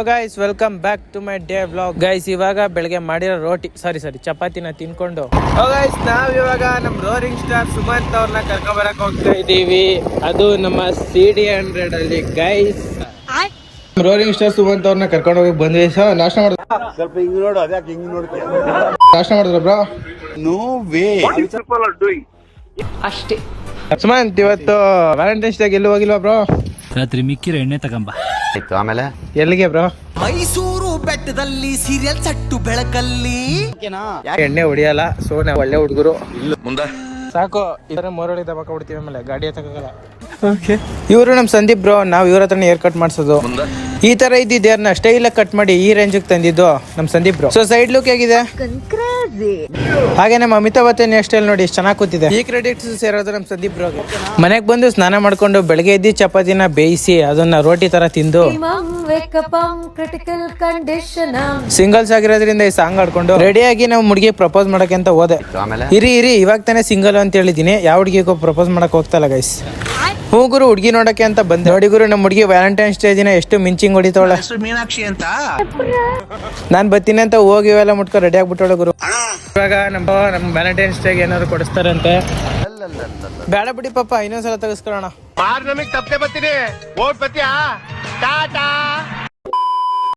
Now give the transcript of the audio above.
Guys welcome back to my day vlog. Guys ಇವಾಗ ಬೆಳಗ್ಗೆ ಮಾಡಿರೋ ರೋಟಿ ಸಾರಿ ಚಪಾತಿನ ತಿನ್ಕೊಂಡು ಗೈಸ್ ನಾವಿವಾಗ ನಮ್ಮ ರೋರಿಂಗ್ ಸ್ಟಾರ್ ಸುಮಂತ್ ಅವ್ರನ್ನ ಕರ್ಕೊಂಬರಕ್ ಹೋಗ್ತಾ ಇದೀವಿ. ಅದು ನಮ್ಮ CD100 ಅಲ್ಲಿ ಗೈಸ್. ರೋರಿಂಗ್ ಸ್ಟಾರ್ ಸುಮಂತ್ ಅವ್ರನ್ನ ಕರ್ಕೊಂಡು ಹೋಗಿ ಬಂದ್ವಿ. ನಾಷ್ಟ ಮಾಡಿದ್ರು ಸ್ವಲ್ಪ ಹಿಂಗ್ ನೋಡು, ಅದ್ಯಾಕೆ ಹಿಂಗ್ ನೋಡ್ತೀಯ? ನಾಷ್ಟ ಮಾಡಿದ್ರ ಬ್ರೋ? No way. ಅಷ್ಟೇ. ಸುಮಂತ್ ಇವತ್ತು ವ್ಯಾಲೆಂಟೈನ್ಸ್ ಡೇ ಎಲ್ಲೂ ಹೋಗಿಲ್ವಾ ಬ್ರೋ? ರಾತ್ರಿ ಮಿಕ್ಕಿರ ಎಣ್ಣೆ ತಗೊಂಬ. ಆಮೇಲೆ ಎಲ್ಲಿಗೆ ಬ್ರೋ? ಮೈಸೂರು ಬೆಟ್ಟದಲ್ಲಿ ಸೀರಿಯಲ್ ಸಟ್ಟು ಬೆಳಕಲ್ಲಿ ಎಣ್ಣೆ ಹೊಡಿಯಲ್ಲ. ಸೊ ನಾವು ಒಳ್ಳೆ ಹುಡುಗರು ಮುಂದೆ ಸಾಕು. ಇದರ ಮೋರಳಿ ದಬಾಕ ಬಿಡ್ತೀವಿ, ಆಮೇಲೆ ಗಾಡಿ ಎತ್ತಕ್ಕಾಗಲ್ಲ. ಇವರು ನಮ್ಮ ಸಂದೀಪ್ ಬ್ರೋ. ನಾವು ಇವ್ರ ಹತ್ರನೇ ಹೇರ್ ಕಟ್ ಮಾಡ್ಸೋದು. ಈ ತರ ಇದ್ದಿದ್ದು ಯಾರನ್ನ ಸ್ಟೈಲ್ ಕಟ್ ಮಾಡಿ ಈ ರೇಂಜ್ ತಂದಿದ್ದು ನಮ್ಮ Sandeep bro. So side look ಹೇಗಿದೆ, ಹಾಗೆ ನಮ್ಮ ಅಮಿತಾಬ್ ಬಚ್ಚನ್ ಹೇರ್ ಸ್ಟೈಲ್ ನೋಡಿ ಎಷ್ಟು ಚೆನ್ನಾಗಿ ಕೂತಿದೆ. ಈ ಕ್ರೆಡಿಟ್ಸ್ ಸೇರೋದು ನಮ್ಮ ಸಂದೀಪ್ ಬ್ರೋ. ಮನೆಗೆ ಬಂದು ಸ್ನಾನ ಮಾಡ್ಕೊಂಡು ಬೆಳಗ್ಗೆ ಎದ್ದು ಚಪಾತಿನ ಬೇಯಿಸಿ ಅದನ್ನ ರೋಟಿ ತರ ತಿಂದು ಸಿಂಗಲ್ಸ್ ಆಗಿರೋದ್ರಿಂದ ಈ ಸಾಂಗ್ ಆಡ್ಕೊಂಡು ರೆಡಿಯಾಗಿ ನಾವು ಹುಡುಗಿ ಪ್ರಪೋಸ್ ಮಾಡಕ್ಕೆ ಅಂತ ಹೋದೆ. ಇರಿ ಇವಾಗ ತಾನೇ ಸಿಂಗಲ್ ಅಂತ ಹೇಳಿದೀನಿ. ಯಾವ ಹುಡುಗಿಗೂ ಪ್ರಪೋಸ್ ಮಾಡಕ್ ಹೋಗ್ತಲ್ಲ ಗೈಸ್. ಹೂ ಗುರು, ಹುಡುಗಿ ನೋಡಕ್ಕೆ ಅಂತ ಬಂದೆ. ನೋಡಿ ಗುರು, ನಮ್ಮ ಹುಡುಗಿ ವ್ಯಾಲೆಂಟೈನ್ಸ್ ಡೇ ದಿನ ಎಷ್ಟು ಮಿಂಚಿಂಗ್ ಹೊಡಿತಾವಳೆ. ಮೀನಾಕ್ಷಿ ಅಂತ ನಾನ್ ಬರ್ತೀನಿ ಅಂತ ಹೋಗಿ ಇವೆಲ್ಲ ಮುಟ್ಕೊ ರೆಡಿ ಆಗ್ಬಿಟ್ಟವಳೆ ಗುರು. ಇವಾಗ ನಮ್ಮ ವ್ಯಾಲೆಂಟೈನ್ಸ್ ಡೇಗೆ ಏನಾದ್ರು ಕೊಡಿಸ್ತಾರಂತೆ. ಬೇಡ ಬಿಡಿ ಪಾಪ, ಇನ್ನೊಂದ್ಸಲ ತೆಗೆಸ್ಕೊಳ್ಳೋಣ. ನಮಗ್ ತಪ್ಪೆ ಬರ್ತೀನಿ. ಓಟ್ ಬತ್ತೀಯಾ? ಟಾಟಾ.